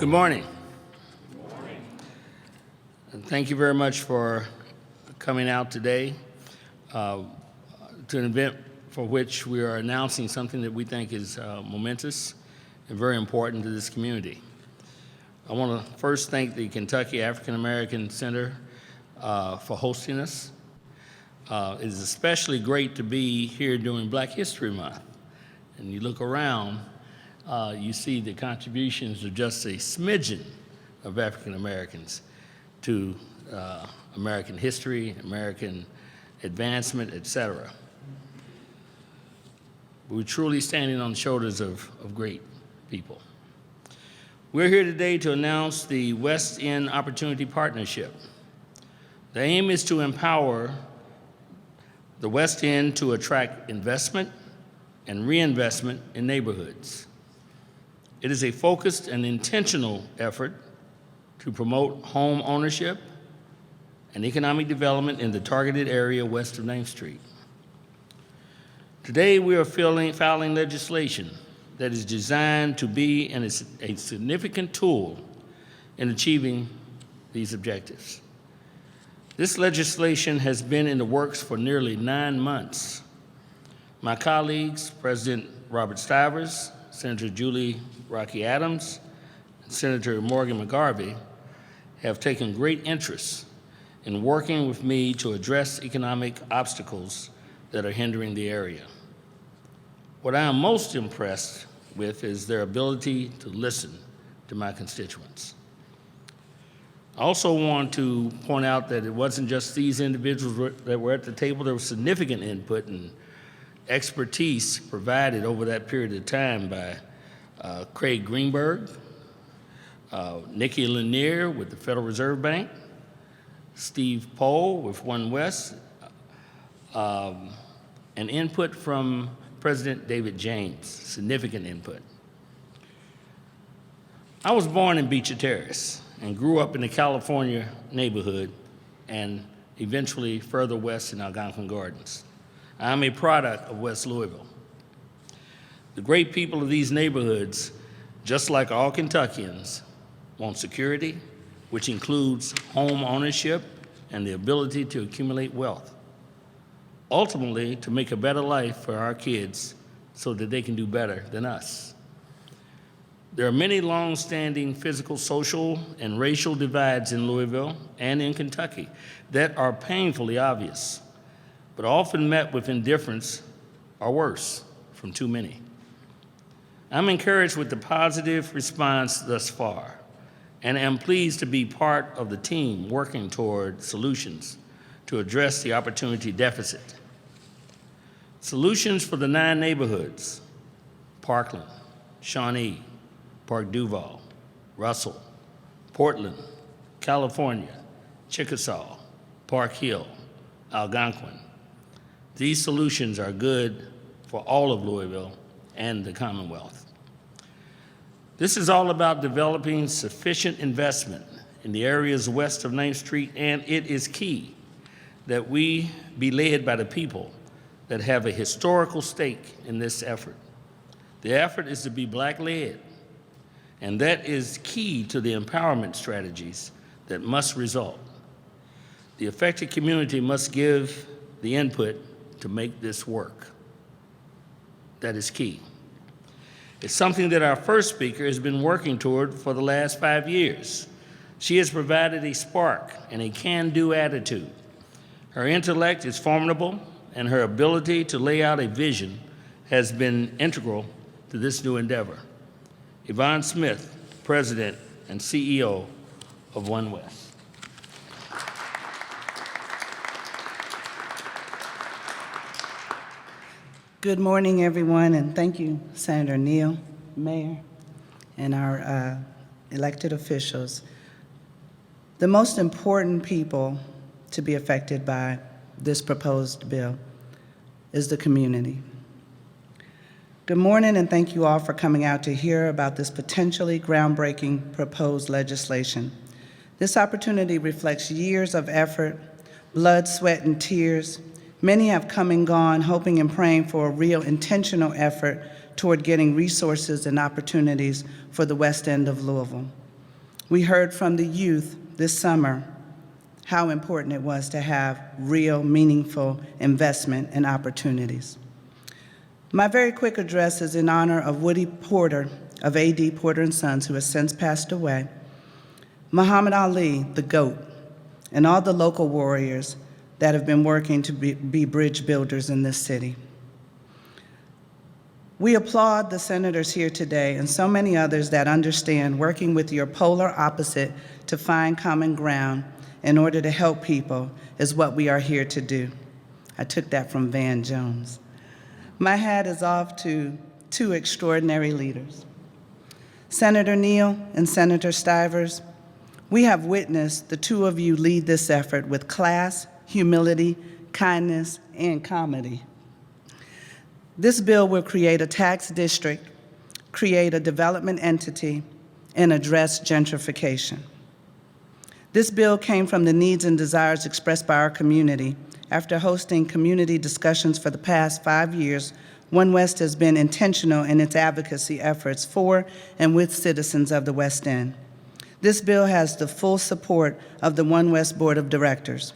Good morning. And thank you very much for coming out today to an event for which we are announcing something that we think is momentous and very important to this community. I want to first thank the Kentucky African American Center for hosting us. It is especially great to be here during Black History Month. And you look around, you see the contributions of just a smidgen of African Americans to American history, American advancement, et cetera. We're truly standing on the shoulders of great people. We're here today to announce the West End Opportunity Partnership. The aim is to empower the West End to attract investment and reinvestment in neighborhoods. It is a focused and intentional effort to promote home ownership and economic development in the targeted area west of 9th Street. Today, we are filing legislation that is designed to be a significant tool in achieving these objectives. This legislation has been in the works for nearly 9 months. My colleagues, President Robert Stivers, Senator Julie Rocky Adams, and Senator Morgan McGarvey, have taken great interest in working with me to address economic obstacles that are hindering the area. What I am most impressed with is their ability to listen to my constituents. I also want to point out that it wasn't just these individuals that were at the table. There was significant input and expertise provided over that period of time by Craig Greenberg, Nikki Lanier with the Federal Reserve Bank, Steve Pohl with One West, and input from President David James, significant input. I was born in Beecher Terrace and grew up in the California neighborhood and eventually further west in Algonquin Gardens. I am a product of West Louisville. The great people of these neighborhoods, just like all Kentuckians, want security, which includes home ownership and the ability to accumulate wealth. Ultimately, to make a better life for our kids so that they can do better than us. There are many long-standing physical, social, and racial divides in Louisville and in Kentucky that are painfully obvious, but often met with indifference or worse from too many. I'm encouraged with the positive response thus far, and am pleased to be part of the team working toward solutions to address the opportunity deficit. Solutions for the 9 neighborhoods: Parkland, Shawnee, Park Duval, Russell, Portland, California, Chickasaw, Park Hill, Algonquin. These solutions are good for all of Louisville and the Commonwealth. This is all about developing sufficient investment in the areas west of 9th Street, and it is key that we be led by the people that have a historical stake in this effort. The effort is to be Black-led, and that is key to the empowerment strategies that must result. The affected community must give the input to make this work. That is key. It's something that our first speaker has been working toward for the last 5 years. She has provided a spark and a can-do attitude. Her intellect is formidable, and her ability to lay out a vision has been integral to this new endeavor. Yvonne Smith, President and CEO of One West. Good morning, everyone, and thank you, Senator Neal, Mayor, and our elected officials. The most important people to be affected by this proposed bill is the community. Good morning, and thank you all for coming out to hear about this potentially groundbreaking proposed legislation. This opportunity reflects years of effort, blood, sweat, and tears. Many have come and gone, hoping and praying for a real intentional effort toward getting resources and opportunities for the West End of Louisville. We heard from the youth this summer how important it was to have real, meaningful investment and opportunities. My very quick address is in honor of Woody Porter of A.D. Porter & Sons, who has since passed away, Muhammad Ali, the GOAT, and all the local warriors that have been working to be bridge builders in this city. We applaud the senators here today and so many others that understand working with your polar opposite to find common ground in order to help people is what we are here to do. I took that from Van Jones. My hat is off to two extraordinary leaders. Senator Neal and Senator Stivers, we have witnessed the two of you lead this effort with class, humility, kindness, and comedy. This bill will create a tax district, create a development entity, and address gentrification. This bill came from the needs and desires expressed by our community. After hosting community discussions for the past 5 years, One West has been intentional in its advocacy efforts for and with citizens of the West End. This bill has the full support of the One West Board of Directors.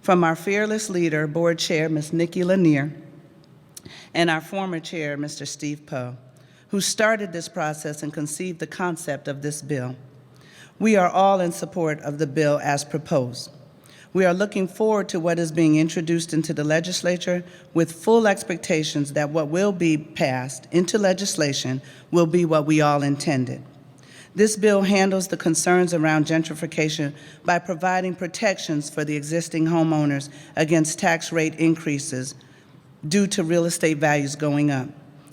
From our fearless leader, Board Chair, Ms. Nikki Lanier, and our former chair, Mr. Steve Poe, who started this process and conceived the concept of this bill. We are all in support of the bill as proposed. We are looking forward to what is being introduced into the legislature with full expectations that what will be passed into legislation will be what we all intended. This bill handles the concerns around gentrification by providing protections for the existing homeowners against tax rate increases due to real estate values going up.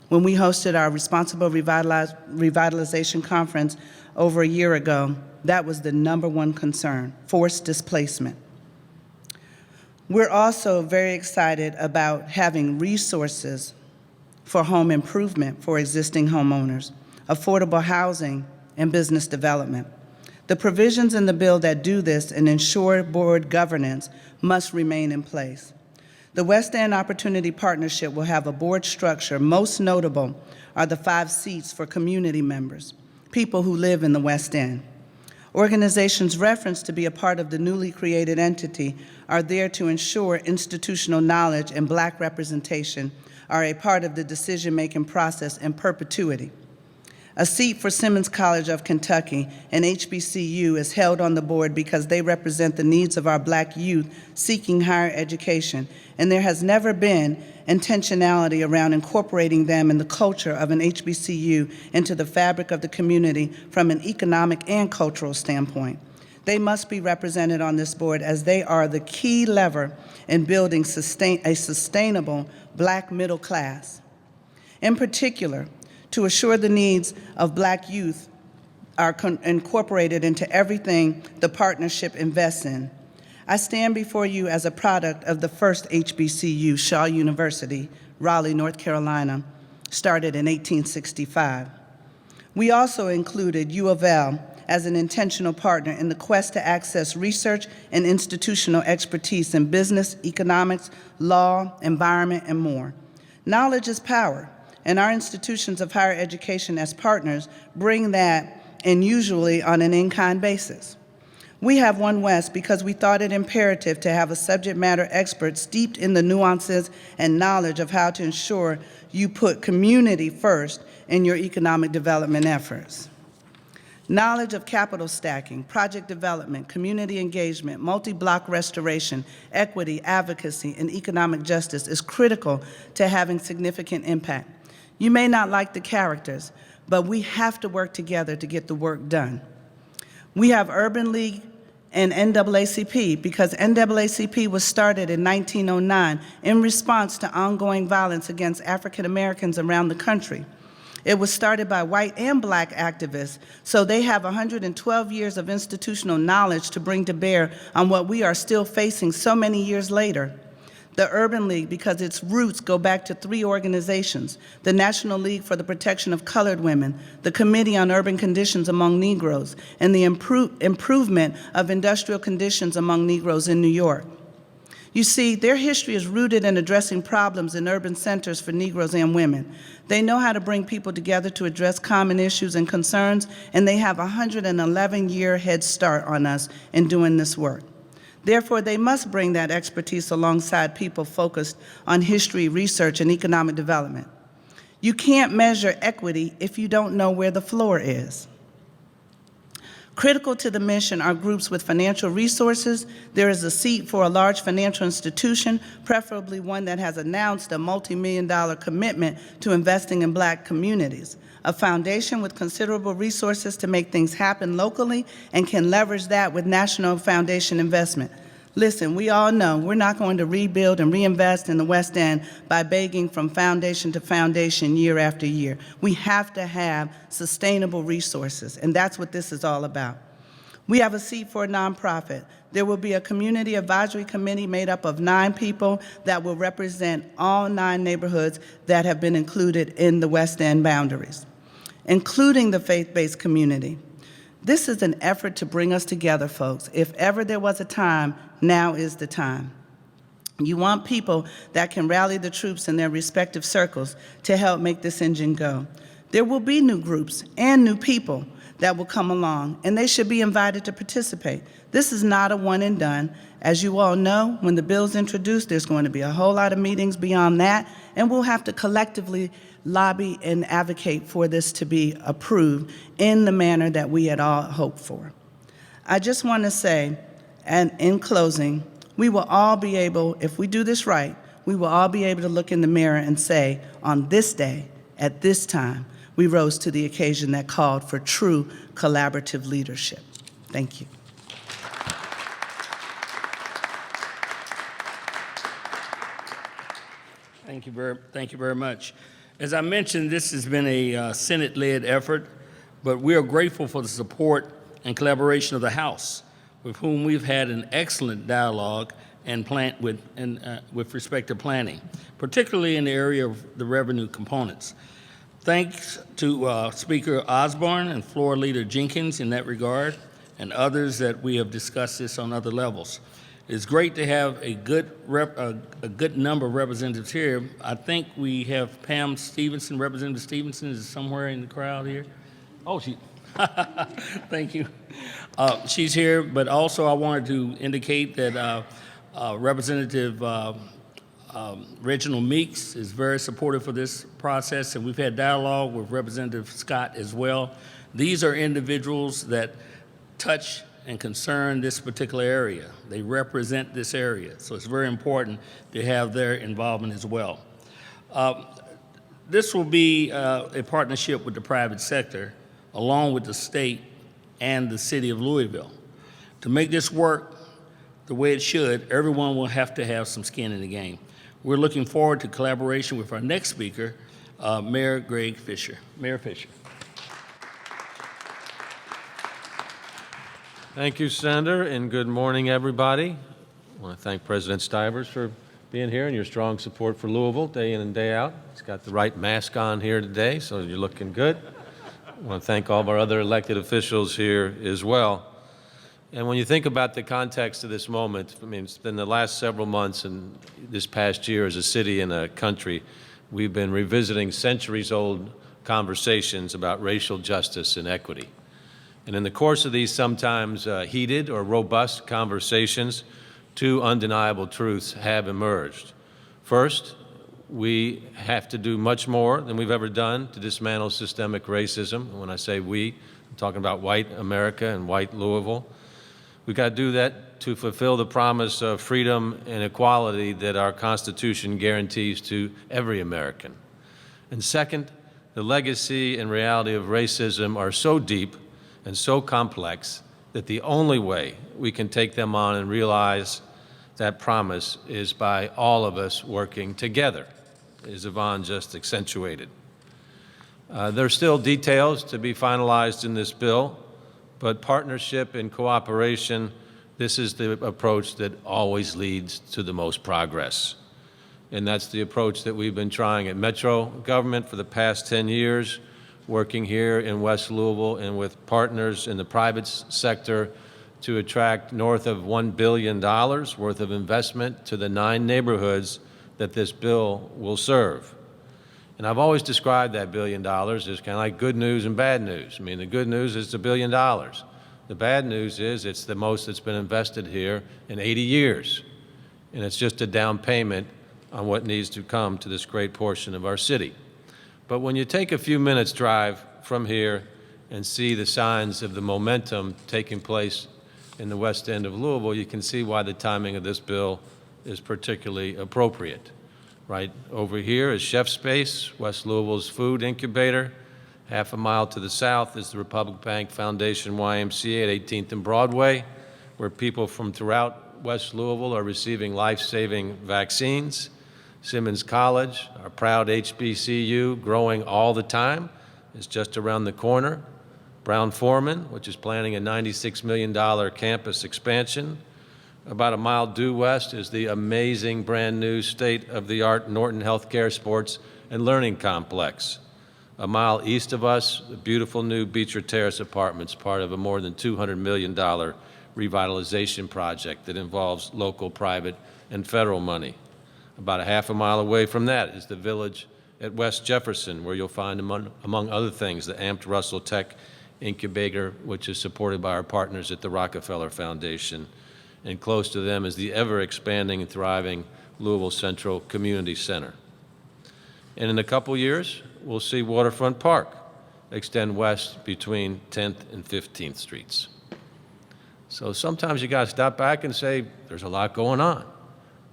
When we hosted our Responsible Revitalization Conference over a year ago, that was the #1 concern, forced displacement. We're also very excited about having resources for home improvement for existing homeowners, affordable housing, and business development. The provisions in the bill that do this and ensure board governance must remain in place. The West End Opportunity Partnership will have a board structure. Most notable are the 5 seats for community members, people who live in the West End. Organizations referenced to be a part of the newly created entity are there to ensure institutional knowledge and Black representation are a part of the decision-making process in perpetuity. A seat for Simmons College of Kentucky and HBCU is held on the board because they represent the needs of our Black youth seeking higher education, and there has never been intentionality around incorporating them in the culture of an HBCU into the fabric of the community from an economic and cultural standpoint. They must be represented on this board as they are the key lever in building a sustainable Black middle class. In particular, to assure the needs of Black youth are incorporated into everything the partnership invests in. I stand before you as a product of the first HBCU, Shaw University, Raleigh, North Carolina, started in 1865. We also included U of L as an intentional partner in the quest to access research and institutional expertise in business, economics, law, environment, and more. Knowledge is power, and our institutions of higher education as partners bring that, and usually on an in-kind basis. We have One West because we thought it imperative to have a subject matter expert steeped in the nuances and knowledge of how to ensure you put community first in your economic development efforts. Knowledge of capital stacking, project development, community engagement, multi-block restoration, equity, advocacy, and economic justice is critical to having significant impact. You may not like the characters, but we have to work together to get the work done. We have Urban League and NAACP because NAACP was started in 1909 in response to ongoing violence against African Americans around the country. It was started by white and Black activists, so they have 112 years of institutional knowledge to bring to bear on what we are still facing so many years later. The Urban League, because its roots go back to 3 organizations: the National League for the Protection of Colored Women, the Committee on Urban Conditions Among Negroes, and the improvement of industrial conditions among Negroes in New York. You see, their history is rooted in addressing problems in urban centers for Negroes and women. They know how to bring people together to address common issues and concerns, and they have a 111-year head start on us in doing this work. Therefore, they must bring that expertise alongside people focused on history, research, and economic development. You can't measure equity if you don't know where the floor is. Critical to the mission are groups with financial resources. There is a seat for a large financial institution, preferably one that has announced a multi-million-dollar commitment to investing in Black communities. A foundation with considerable resources to make things happen locally and can leverage that with national foundation investment. Listen, we all know we're not going to rebuild and reinvest in the West End by begging from foundation to foundation year after year. We have to have sustainable resources, and that's what this is all about. We have a seat for a nonprofit. There will be a community advisory committee made up of 9 people that will represent all 9 neighborhoods that have been included in the West End boundaries, including the faith-based community. This is an effort to bring us together, folks. If ever there was a time, now is the time. You want people that can rally the troops in their respective circles to help make this engine go. There will be new groups and new people that will come along, and they should be invited to participate. This is not a one and done. As you all know, when the bill's introduced, there's going to be a whole lot of meetings beyond that, and we'll have to collectively lobby and advocate for this to be approved in the manner that we had all hoped for. I just want to say, and in closing, we will all be able, if we do this right, we will all be able to look in the mirror and say, on this day, at this time, we rose to the occasion that called for true collaborative leadership. Thank you. Thank you very much. As I mentioned, this has been a Senate-led effort, but we are grateful for the support and collaboration of the House, with whom we've had an excellent dialogue and with respect to planning, particularly in the area of the revenue components. Thanks to Speaker Osborne and Floor Leader Jenkins in that regard, and others that we have discussed this on other levels. It's great to have a good number of representatives here. I think we have Pam Stevenson, Representative Stevenson is somewhere in the crowd here. Oh, thank you. She's here, but also I wanted to indicate that Representative Reginald Meeks is very supportive of this process, and we've had dialogue with Representative Scott as well. These are individuals that touch and concern this particular area. They represent this area, so it's very important to have their involvement as well. This will be a partnership with the private sector, along with the state and the city of Louisville. To make this work the way it should, everyone will have to have some skin in the game. We're looking forward to collaboration with our next speaker, Mayor Greg Fisher. Mayor Fisher. Thank you, Senator, and good morning, everybody. I want to thank President Stivers for being here and your strong support for Louisville day in and day out. He's got the right mask on here today, so you're looking good. I want to thank all of our other elected officials here as well. And when you think about the context of this moment, I mean, it's been the last several months and this past year as a city and a country, we've been revisiting centuries-old conversations about racial justice and equity. And in the course of these sometimes heated or robust conversations, 2 undeniable truths have emerged. First, we have to do much more than we've ever done to dismantle systemic racism. And when I say we, I'm talking about white America and white Louisville. We've got to do that to fulfill the promise of freedom and equality that our Constitution guarantees to every American. And second, the legacy and reality of racism are so deep and so complex that the only way we can take them on and realize that promise is by all of us working together, as Yvonne just accentuated. There are still details to be finalized in this bill, but partnership and cooperation, this is the approach that always leads to the most progress. And that's the approach that we've been trying at Metro government for the past 10 years, working here in West Louisville and with partners in the private sector to attract north of $1 billion worth of investment to the 9 neighborhoods that this bill will serve. And I've always described that $1 billion as kind of like good news and bad news. I mean, the good news is it's $1 billion. The bad news is it's the most that's been invested here in 80 years. And it's just a down payment on what needs to come to this great portion of our city. But when you take a few minutes drive from here and see the signs of the momentum taking place in the west end of Louisville, you can see why the timing of this bill is particularly appropriate. Right over here is Chef Space, West Louisville's food incubator. Half a mile to the south is the Republic Bank Foundation YMCA at 18th and Broadway, where people from throughout West Louisville are receiving life-saving vaccines. Simmons College, our proud HBCU, growing all the time, is just around the corner. Brown-Forman, which is planning a $96 million campus expansion. About a mile due west is the amazing brand new state-of-the-art Norton Healthcare Sports and Learning Complex. A mile east of us, the beautiful new Beecher Terrace Apartments, part of a more than $200 million revitalization project that involves local, private, and federal money. About a half a mile away from that is the Village at West Jefferson, where you'll find, among other things, the Amped Russell Tech Incubator, which is supported by our partners at the Rockefeller Foundation. And close to them is the ever-expanding and thriving Louisville Central Community Center. And in a couple years, we'll see Waterfront Park extend west between 10th and 15th Streets. So sometimes you got to step back and say, there's a lot going on,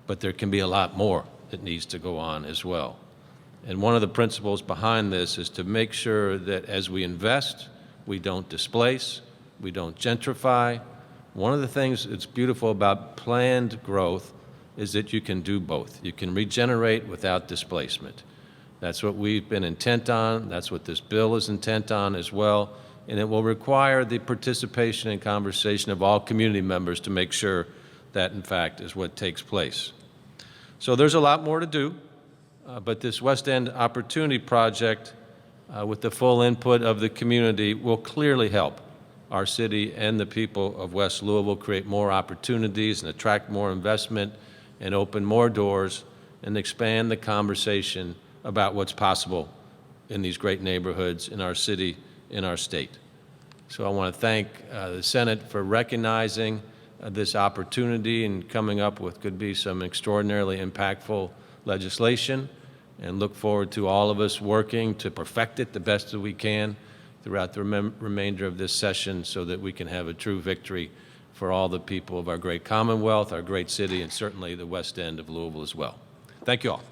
but there can be a lot more that needs to go on as well. And one of the principles behind this is to make sure that as we invest, we don't displace, we don't gentrify. One of the things that's beautiful about planned growth is that you can do both. You can regenerate without displacement. That's what we've been intent on. That's what this bill is intent on as well. And it will require the participation and conversation of all community members to make sure that, in fact, is what takes place. So there's a lot more to do, but this West End Opportunity Project, with the full input of the community, will clearly help our city and the people of West Louisville create more opportunities and attract more investment and open more doors and expand the conversation about what's possible in these great neighborhoods in our city, in our state. So I want to thank the Senate for recognizing this opportunity and coming up with could be some extraordinarily impactful legislation, and look forward to all of us working to perfect it the best that we can throughout the remainder of this session so that we can have a true victory for all the people of our great Commonwealth, our great city, and certainly the West End of Louisville as well. Thank you all.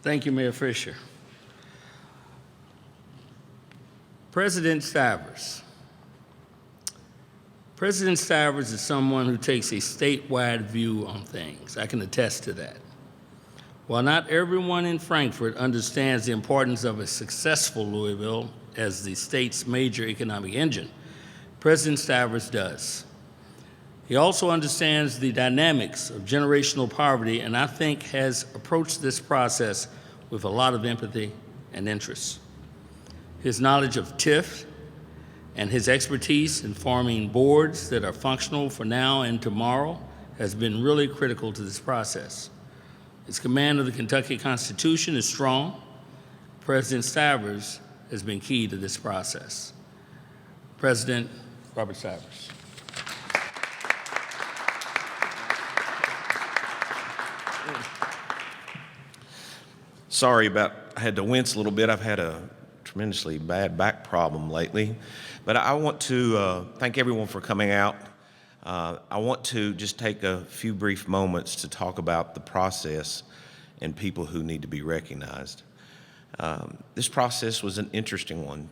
Thank you, Mayor Fisher. President Stivers. President Stivers is someone who takes a statewide view on things. I can attest to that. While not everyone in Frankfort understands the importance of a successful Louisville as the state's major economic engine, President Stivers does. He also understands the dynamics of generational poverty, and I think has approached this process with a lot of empathy and interest. His knowledge of TIF and his expertise in forming boards that are functional for now and tomorrow has been really critical to this process. His command of the Kentucky Constitution is strong. President Stivers has been key to this process. President Robert Stivers. Sorry about, I had to wince a little bit. I've had a tremendously bad back problem lately. But I want to thank everyone for coming out. I want to just take a few brief moments to talk about the process and people who need to be recognized. This process was an interesting one,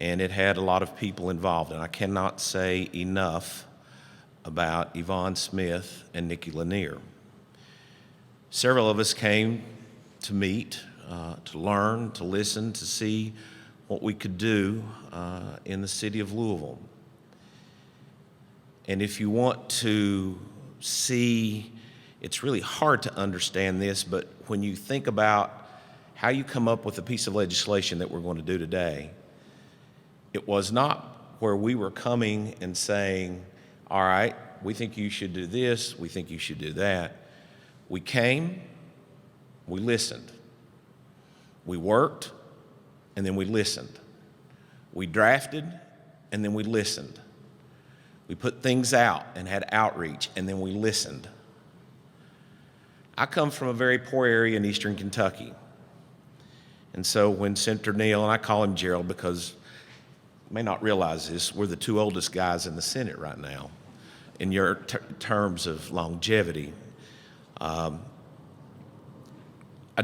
and it had a lot of people involved, and I cannot say enough about Yvonne Smith and Nikki Lanier. Several of us came to meet, to learn, to listen, to see what we could do in the city of Louisville. And if you want to see, it's really hard to understand this, but when you think about how you come up with a piece of legislation that we're going to do today, It was not where we were coming and saying, all right, we think you should do this, we think you should do that. We came, we listened. We worked, and then we listened. We drafted, and then we listened. We put things out and had outreach, and then we listened. I come from a very poor area in eastern Kentucky. And so when Senator Neal, and I call him Gerald because you may not realize this, we're the two oldest guys in the Senate right now in your terms of longevity. I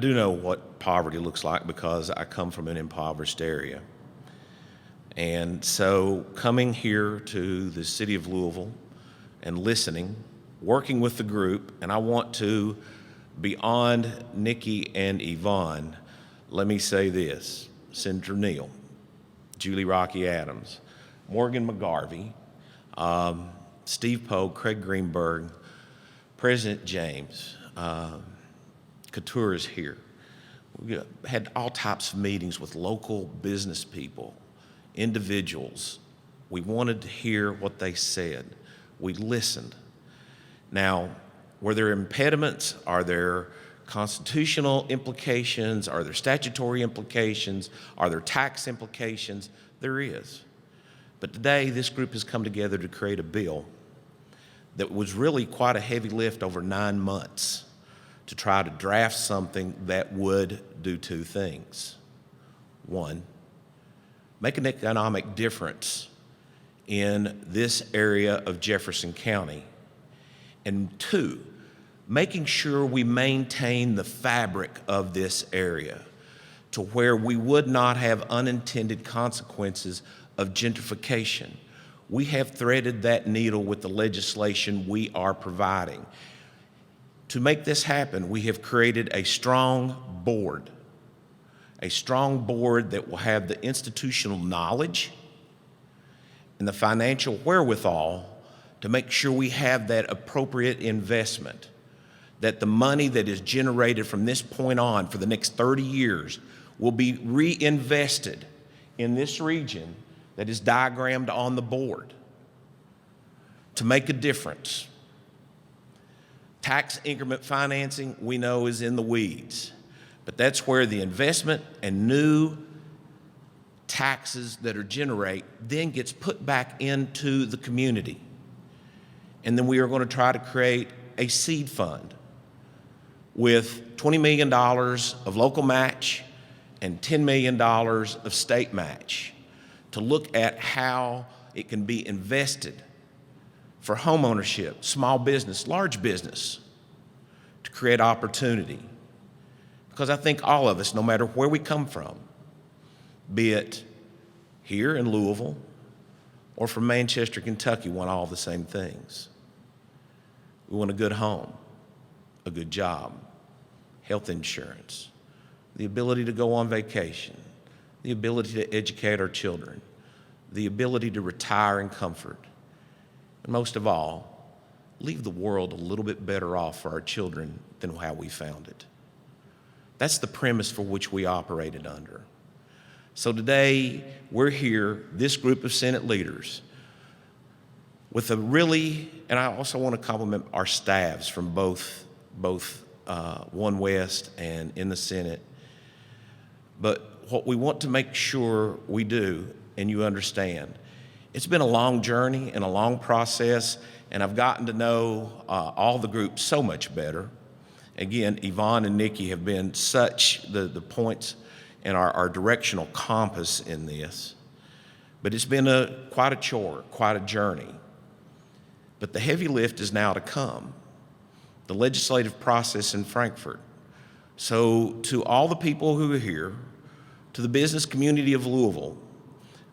do know what poverty looks like because I come from an impoverished area. And so coming here to the city of Louisville and listening, working with the group, and I want to, beyond Nikki and Yvonne, let me say this: Senator Neal, Julie Rocky Adams, Morgan McGarvey, Steve Poe, Craig Greenberg, President James, Couture is here. We had all types of meetings with local business people, individuals. We wanted to hear what they said. We listened. Now, were there impediments? Are there constitutional implications? Are there statutory implications? Are there tax implications? There is. But today, this group has come together to create a bill that was really quite a heavy lift over 9 months to try to draft something that would do two things. One, make an economic difference in this area of Jefferson County. And two, making sure we maintain the fabric of this area to where we would not have unintended consequences of gentrification. We have threaded that needle with the legislation we are providing. To make this happen, we have created a strong board that will have the institutional knowledge and the financial wherewithal to make sure we have that appropriate investment, that the money that is generated from this point on for the next 30 years will be reinvested in this region that is diagrammed on the board to make a difference. Tax increment financing, we know, is in the weeds, but that's where the investment and new taxes that are generated then gets put back into the community. And then we are going to try to create a seed fund with $20 million of local match and $10 million of state match to look at how it can be invested for home ownership, small business, large business, to create opportunity. Because I think all of us, no matter where we come from, be it here in Louisville or from Manchester, Kentucky, want all the same things. We want a good home, a good job, health insurance, the ability to go on vacation, the ability to educate our children, the ability to retire in comfort, and most of all, leave the world a little bit better off for our children than how we found it. That's the premise for which we operated under. So today, we're here, this group of Senate leaders, with a really, and I also want to compliment our staffs from both One West and in the Senate. But what we want to make sure we do, and you understand, it's been a long journey and a long process, and I've gotten to know all the groups so much better. Again, Yvonne and Nikki have been such the points in our directional compass in this. But it's been quite a chore, quite a journey. But the heavy lift is now to come, the legislative process in Frankfort. So to all the people who are here, to the business community of Louisville,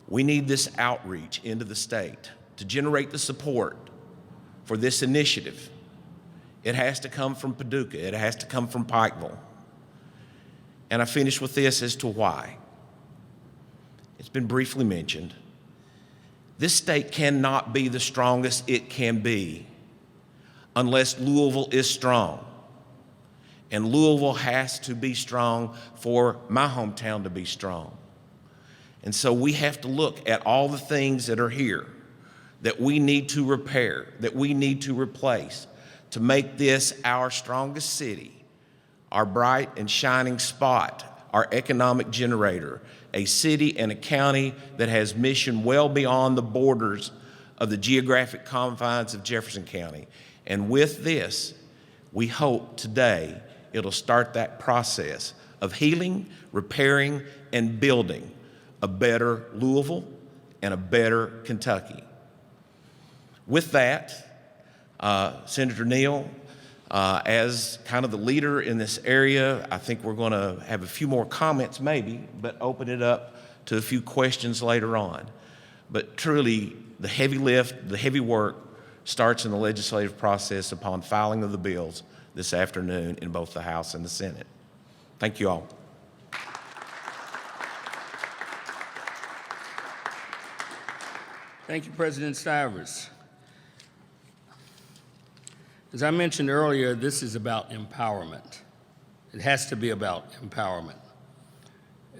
we need this outreach into the state to generate the support for this initiative. It has to come from Paducah. It has to come from Pikeville. And I finish with this as to why. It's been briefly mentioned. This state cannot be the strongest it can be unless Louisville is strong. And Louisville has to be strong for my hometown to be strong. And so we have to look at all the things that are here that we need to repair, that we need to replace to make this our strongest city, our bright and shining spot, our economic generator, a city and a county that has mission well beyond the borders of the geographic confines of Jefferson County. And with this, we hope today it'll start that process of healing, repairing, and building a better Louisville and a better Kentucky. With that, Senator Neal, as kind of the leader in this area, I think we're going to have a few more comments maybe, but open it up to a few questions later on. But truly, the heavy lift, the heavy work starts in the legislative process upon filing of the bills this afternoon in both the House and the Senate. Thank you all. Thank you, President Stivers. As I mentioned earlier, this is about empowerment. It has to be about empowerment.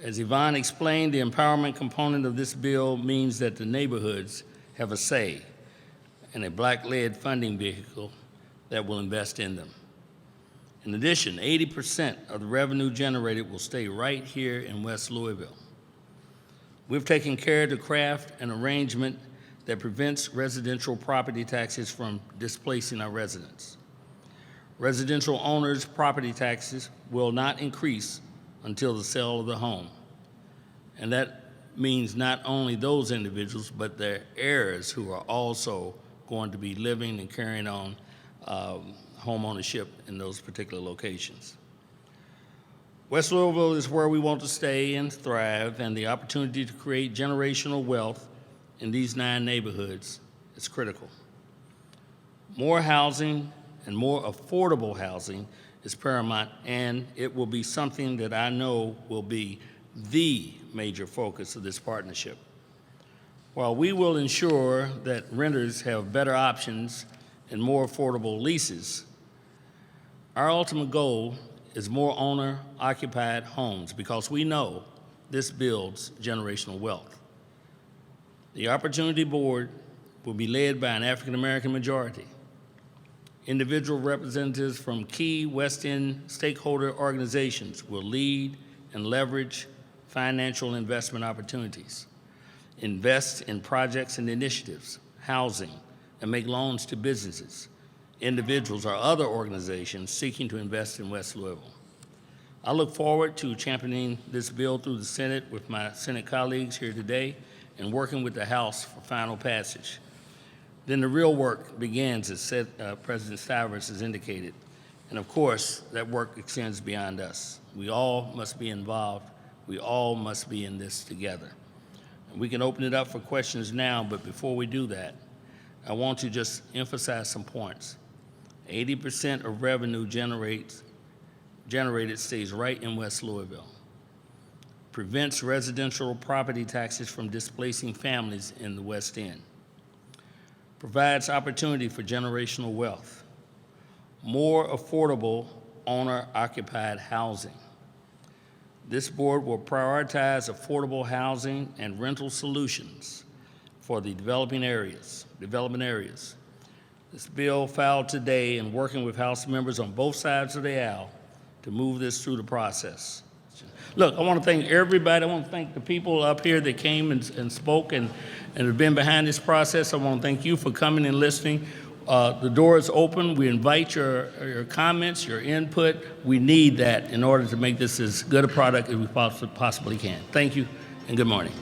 As Yvonne explained, the empowerment component of this bill means that the neighborhoods have a say and a Black-led funding vehicle that will invest in them. In addition, 80% of the revenue generated will stay right here in West Louisville. We've taken care to craft an arrangement that prevents residential property taxes from displacing our residents. Residential owners' property taxes will not increase until the sale of the home. And that means not only those individuals, but their heirs who are also going to be living and carrying on home ownership in those particular locations. West Louisville is where we want to stay and thrive, and the opportunity to create generational wealth in these 9 neighborhoods is critical. More housing and more affordable housing is paramount, and it will be something that I know will be the major focus of this partnership. While we will ensure that renters have better options and more affordable leases, our ultimate goal is more owner-occupied homes because we know this builds generational wealth. The Opportunity Board will be led by an African-American majority. Individual representatives from key West End stakeholder organizations will lead and leverage financial investment opportunities, invest in projects and initiatives, housing, and make loans to businesses, individuals, or other organizations seeking to invest in West Louisville. I look forward to championing this bill through the Senate with my Senate colleagues here today and working with the House for final passage. Then the real work begins, as President Stivers has indicated. And of course, that work extends beyond us. We all must be involved. We all must be in this together. And we can open it up for questions now, but before we do that, I want to just emphasize some points. 80% of revenue generated stays right in West Louisville. Prevents residential property taxes from displacing families in the West End. Provides opportunity for generational wealth. More affordable owner-occupied housing. This board will prioritize affordable housing and rental solutions for the development areas. This bill filed today and working with House members on both sides of the aisle to move this through the process. Look, I want to thank everybody. I want to thank the people up here that came and spoke and have been behind this process. I want to thank you for coming and listening. The door is open. We invite your comments, your input. We need that in order to make this as good a product as we possibly can. Thank you and good morning.